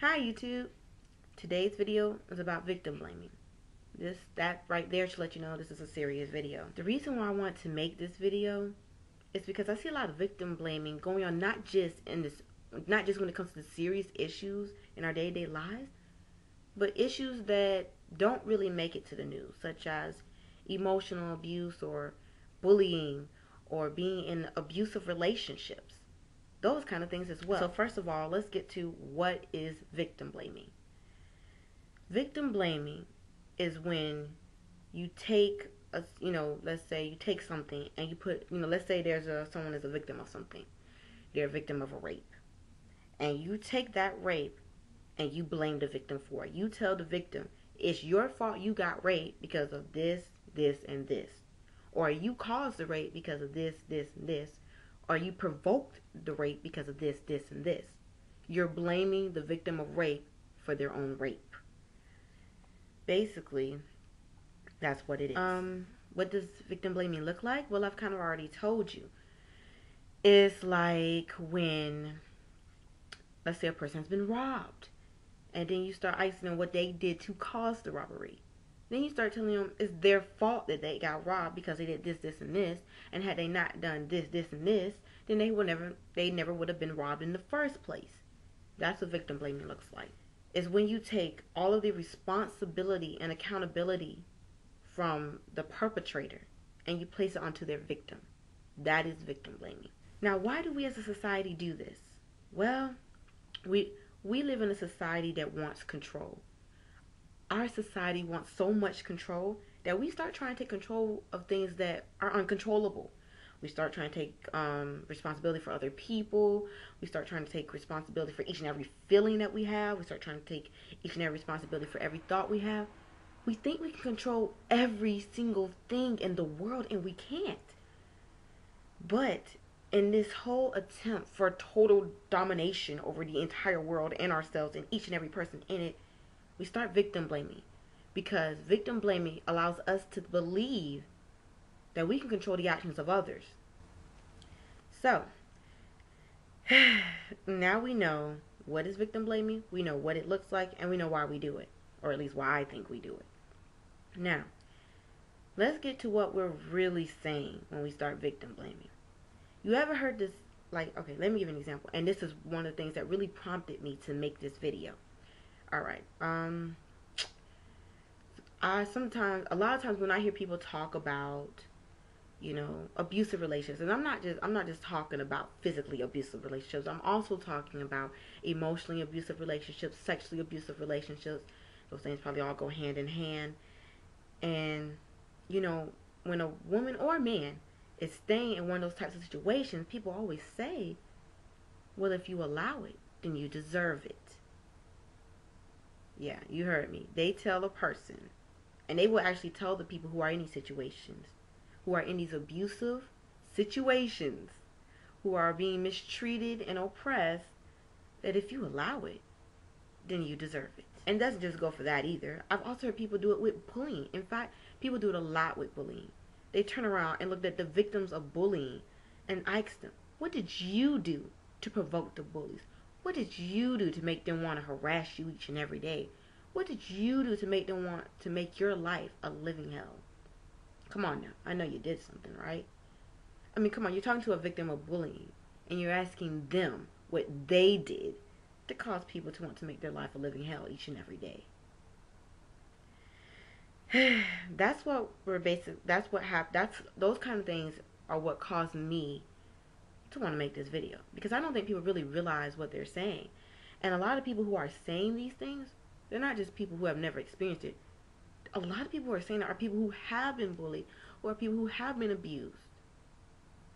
Hi YouTube. Today's video is about victim blaming. That right there should let you know this is a serious video. The reason why I want to make this video is because I see a lot of victim blaming going on, not just when it comes to the serious issues in our day-to-day lives, but issues that don't really make it to the news, such as emotional abuse or bullying or being in abusive relationships. Those kind of things as well. So first of all, let's get to what is victim blaming. Victim blaming is when you take let's say you take something and you put, let's say someone is a victim of something. They're a victim of a rape. And you take that rape and you blame the victim for it. You tell the victim, it's your fault you got raped because of this, this, and this. Or you caused the rape because of this, this, and this. Or you provoked the rape because of this, this, and this. You're blaming the victim of rape for their own rape. Basically, that's what it is. What does victim blaming look like? Well, I've kind of already told you. It's like when, let's say a person's been robbed, and then you start icing on what they did to cause the robbery. Then you start telling them it's their fault that they got robbed because they did this, this, and this. And had they not done this, this, and this, then they never would have been robbed in the first place. That's what victim blaming looks like. It's when you take all of the responsibility and accountability from the perpetrator and you place it onto their victim. That is victim blaming. Now, why do we as a society do this? Well, we live in a society that wants control. Our society wants so much control that we start trying to take control of things that are uncontrollable. We start trying to take responsibility for other people. We start trying to take responsibility for each and every feeling that we have. We start trying to take each and every responsibility for every thought we have. We think we can control every single thing in the world, and we can't. But in this whole attempt for total domination over the entire world and ourselves and each and every person in it, we start victim blaming, because victim blaming allows us to believe that we can control the actions of others. So, now we know what is victim blaming, we know what it looks like, and we know why we do it, or at least why I think we do it. Now, let's get to what we're really saying when we start victim blaming. You ever heard this, okay, let me give you an example, and this is one of the things that really prompted me to make this video. Alright, a lot of times when I hear people talk about, abusive relationships, and I'm not just talking about physically abusive relationships, I'm also talking about emotionally abusive relationships, sexually abusive relationships. Those things probably all go hand in hand. And, when a woman or a man is staying in one of those types of situations, people always say, well, if you allow it, then you deserve it. Yeah, you heard me. They tell a person, and they will actually tell the people who are in these situations, who are in these abusive situations, who are being mistreated and oppressed, that if you allow it, then you deserve it. And it doesn't just go for that either. I've also heard people do it with bullying. In fact, people do it a lot with bullying. They turn around and look at the victims of bullying and ask them, what did you do to provoke the bullies? What did you do to make them want to harass you each and every day? What did you do to make them want to make your life a living hell? Come on now. I know you did something, right? I mean, come on. You're talking to a victim of bullying, and you're asking them what they did to cause people to want to make their life a living hell each and every day. That's what we're those kind of things are what caused me to want to make this video, because I don't think people really realize what they're saying. And a lot of people who are saying these things, they're not just people who have never experienced it. A lot of people who are saying it are people who have been bullied, or people who have been abused,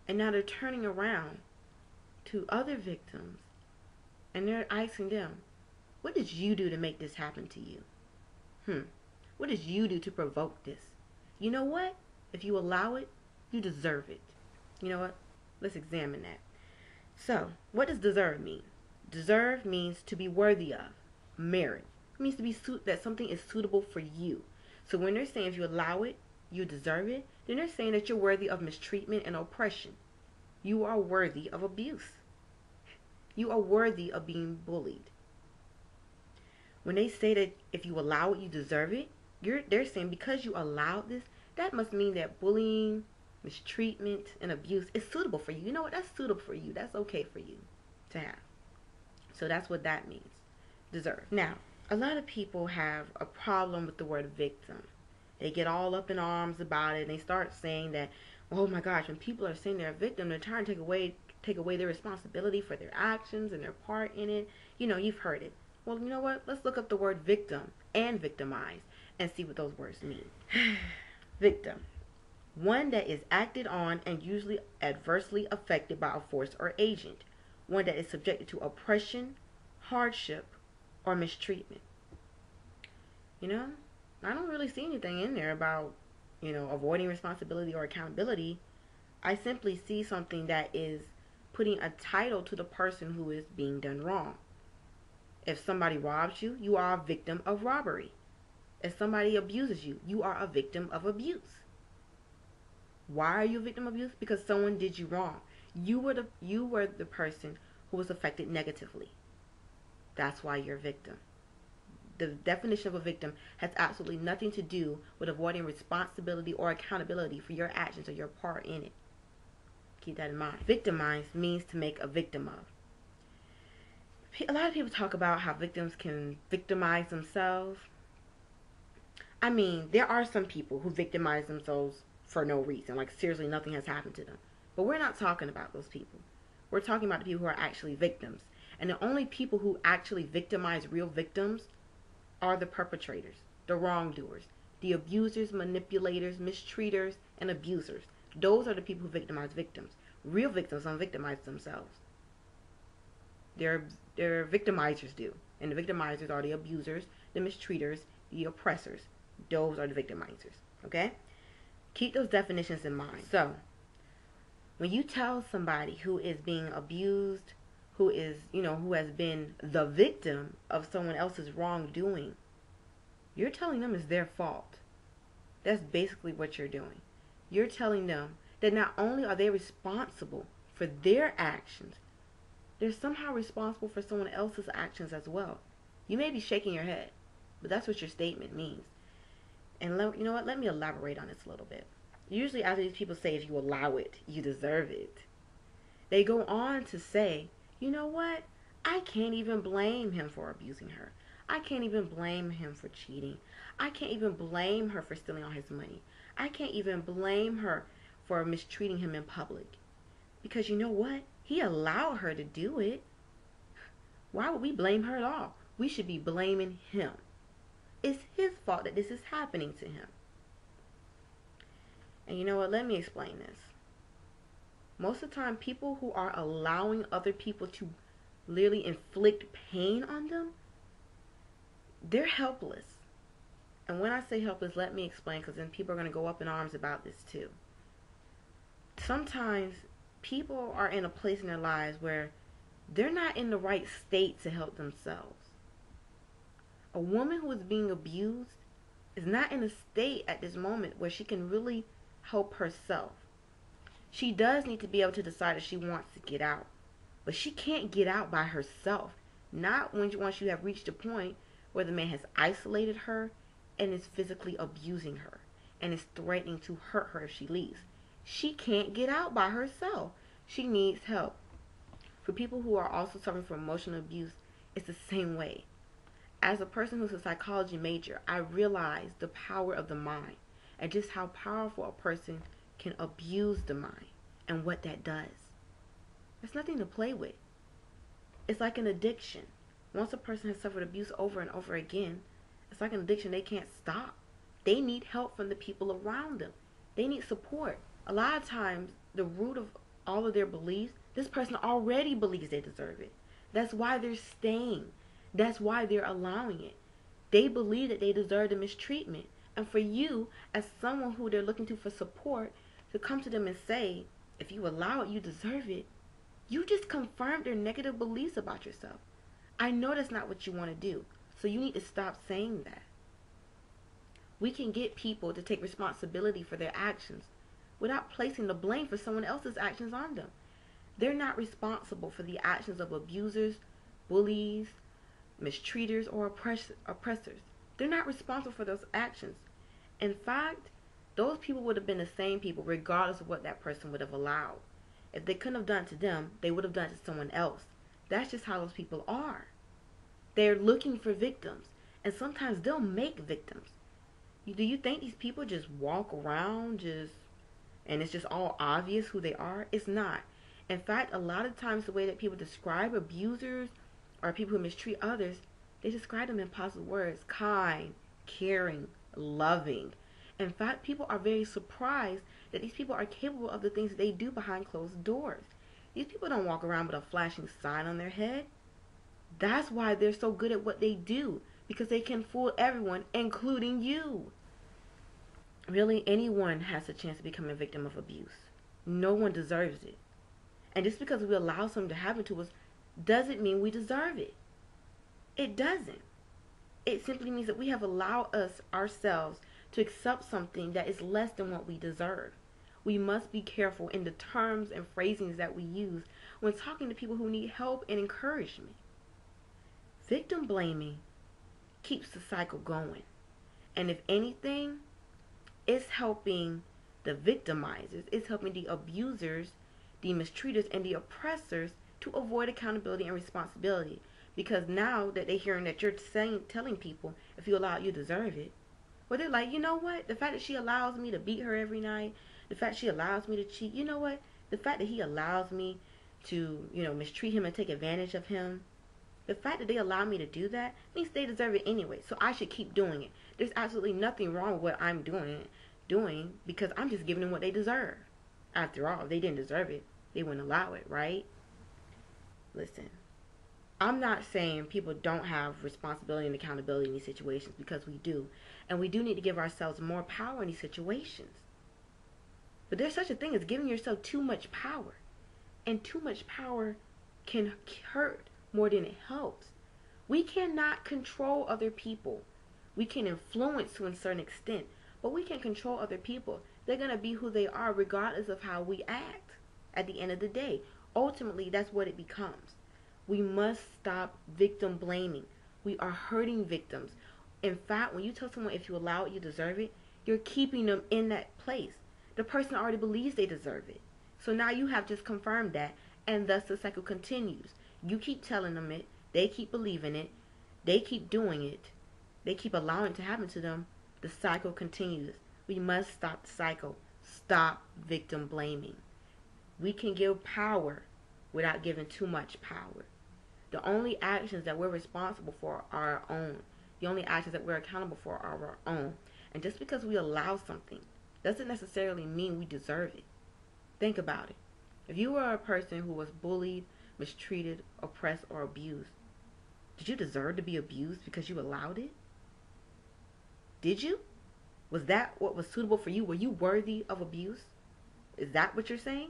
and now they're turning around to other victims and they're asking them, what did you do to make this happen to you? What did you do to provoke this? You know what? If you allow it, you deserve it. You know what? Let's examine that. So, what does deserve mean? Deserve means to be worthy of, merit. It means to be that something is suitable for you. So when they're saying if you allow it, you deserve it, then they're saying that you're worthy of mistreatment and oppression. You are worthy of abuse. You are worthy of being bullied. When they say that if you allow it, you deserve it, they're saying because you allowed this, that must mean that bullying, mistreatment, and abuse is suitable for you. You know what? That's suitable for you. That's okay for you to have. So that's what that means. Deserve. Now, a lot of people have a problem with the word victim. They get all up in arms about it and they start saying that, oh my gosh, when people are saying they're a victim, they're trying to take away their responsibility for their actions and their part in it. You know, you've heard it. Well, you know what? Let's look up the word victim and victimize and see what those words mean. Victim. One that is acted on and usually adversely affected by a force or agent. One that is subjected to oppression, hardship, or mistreatment. You know, I don't really see anything in there about, avoiding responsibility or accountability. I simply see something that is putting a title to the person who is being done wrong. If somebody robs you, you are a victim of robbery. If somebody abuses you, you are a victim of abuse. Why are you a victim of abuse? Because someone did you wrong. You were the person who was affected negatively. That's why you're a victim. The definition of a victim has absolutely nothing to do with avoiding responsibility or accountability for your actions or your part in it. Keep that in mind. Victimize means to make a victim of. A lot of people talk about how victims can victimize themselves. I mean, there are some people who victimize themselves for no reason. Like, seriously, nothing has happened to them. But we're not talking about those people. We're talking about the people who are actually victims. And the only people who actually victimize real victims are the perpetrators, the wrongdoers, the abusers, manipulators, mistreaters, and abusers. Those are the people who victimize victims. Real victims don't victimize themselves. Their victimizers do. And the victimizers are the abusers, the mistreaters, the oppressors. Those are the victimizers. Okay? Keep those definitions in mind. So, when you tell somebody who is being abused, who has been the victim of someone else's wrongdoing, you're telling them it's their fault. That's basically what you're doing. You're telling them that not only are they responsible for their actions, they're somehow responsible for someone else's actions as well. You may be shaking your head, but that's what your statement means. And you know what? Let me elaborate on this a little bit. Usually after these people say, if you allow it, you deserve it, they go on to say, you know what? I can't even blame him for abusing her. I can't even blame him for cheating. I can't even blame her for stealing all his money. I can't even blame her for mistreating him in public. Because you know what? He allowed her to do it. Why would we blame her at all? We should be blaming him. It's his fault that this is happening to him. And you know what? Let me explain this. Most of the time, people who are allowing other people to literally inflict pain on them, they're helpless. And when I say helpless, let me explain, because then people are going to go up in arms about this too. Sometimes people are in a place in their lives where they're not in the right state to help themselves. A woman who is being abused is not in a state at this moment where she can really help herself. She does need to be able to decide if she wants to get out. But she can't get out by herself. Not once you have reached a point where the man has isolated her and is physically abusing her and is threatening to hurt her if she leaves. She can't get out by herself. She needs help. For people who are also suffering from emotional abuse, it's the same way. As a person who's a psychology major, I realize the power of the mind and just how powerful a person can abuse the mind and what that does. It's nothing to play with. It's like an addiction. Once a person has suffered abuse over and over again, it's like an addiction they can't stop. They need help from the people around them. They need support. A lot of times, the root of all of their beliefs, this person already believes they deserve it. That's why they're staying. That's why they're allowing it. They believe that they deserve the mistreatment. And for you, as someone who they're looking to for support, to come to them and say, if you allow it, you deserve it, you just confirmed their negative beliefs about yourself. I know that's not what you want to do. So you need to stop saying that. We can get people to take responsibility for their actions without placing the blame for someone else's actions on them. They're not responsible for the actions of abusers, bullies, mistreaters, or oppressors. They're not responsible for those actions. In fact, those people would have been the same people regardless of what that person would have allowed. If they couldn't have done it to them, they would have done it to someone else. That's just how those people are. They're looking for victims, and sometimes they'll make victims. Do you think these people just walk around and it's just all obvious who they are? It's not. In fact, a lot of times the way that people describe abusers or people who mistreat others, they describe them in positive words: kind, caring, loving. In fact, people are very surprised that these people are capable of the things that they do behind closed doors. These people don't walk around with a flashing sign on their head. That's why they're so good at what they do, because they can fool everyone, including you. Really, anyone has a chance to become a victim of abuse. No one deserves it. And just because we allow something to happen to us doesn't mean we deserve it. It doesn't. It simply means that we have allowed ourselves to accept something that is less than what we deserve. We must be careful in the terms and phrasings that we use when talking to people who need help and encouragement. Victim blaming keeps the cycle going. And if anything, it's helping the victimizers, it's helping the abusers, the mistreaters, and the oppressors to avoid accountability and responsibility. Because now that they're hearing that you're telling people, if you allow it, you deserve it. Well, they're like, you know what? The fact that she allows me to beat her every night, the fact she allows me to cheat, you know what? The fact that he allows me to, mistreat him and take advantage of him, the fact that they allow me to do that means they deserve it anyway. So I should keep doing it. There's absolutely nothing wrong with what I'm doing because I'm just giving them what they deserve. After all, if they didn't deserve it, they wouldn't allow it, right? Listen, I'm not saying people don't have responsibility and accountability in these situations, because we do. And we do need to give ourselves more power in these situations. But there's such a thing as giving yourself too much power. And too much power can hurt more than it helps. We cannot control other people. We can influence to a certain extent, but we can control other people. They're going to be who they are regardless of how we act at the end of the day. Ultimately, that's what it becomes. We must stop victim blaming. We are hurting victims. In fact, when you tell someone if you allow it, you deserve it, you're keeping them in that place. The person already believes they deserve it. So now you have just confirmed that, and thus the cycle continues. You keep telling them it, they keep believing it, they keep doing it, they keep allowing it to happen to them. The cycle continues. We must stop the cycle. Stop victim blaming. We can give power without giving too much power. The only actions that we're responsible for are our own. The only actions that we're accountable for are our own. And just because we allow something doesn't necessarily mean we deserve it. Think about it. If you were a person who was bullied, mistreated, oppressed, or abused, did you deserve to be abused because you allowed it? Did you? Was that what was suitable for you? Were you worthy of abuse? Is that what you're saying?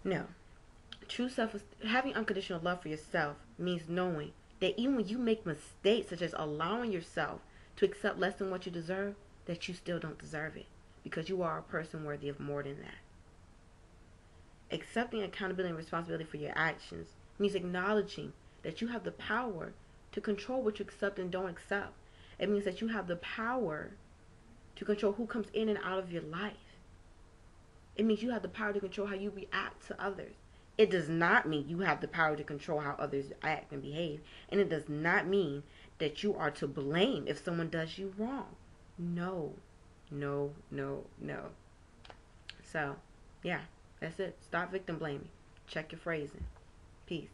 No. Having unconditional love for yourself means knowing that even when you make mistakes, such as allowing yourself to accept less than what you deserve, that you still don't deserve it, because you are a person worthy of more than that. Accepting accountability and responsibility for your actions means acknowledging that you have the power to control what you accept and don't accept. It means that you have the power to control who comes in and out of your life. It means you have the power to control how you react to others. It does not mean you have the power to control how others act and behave. And it does not mean that you are to blame if someone does you wrong. No. No, no, no. So, yeah, that's it. Stop victim blaming. Check your phrasing. Peace.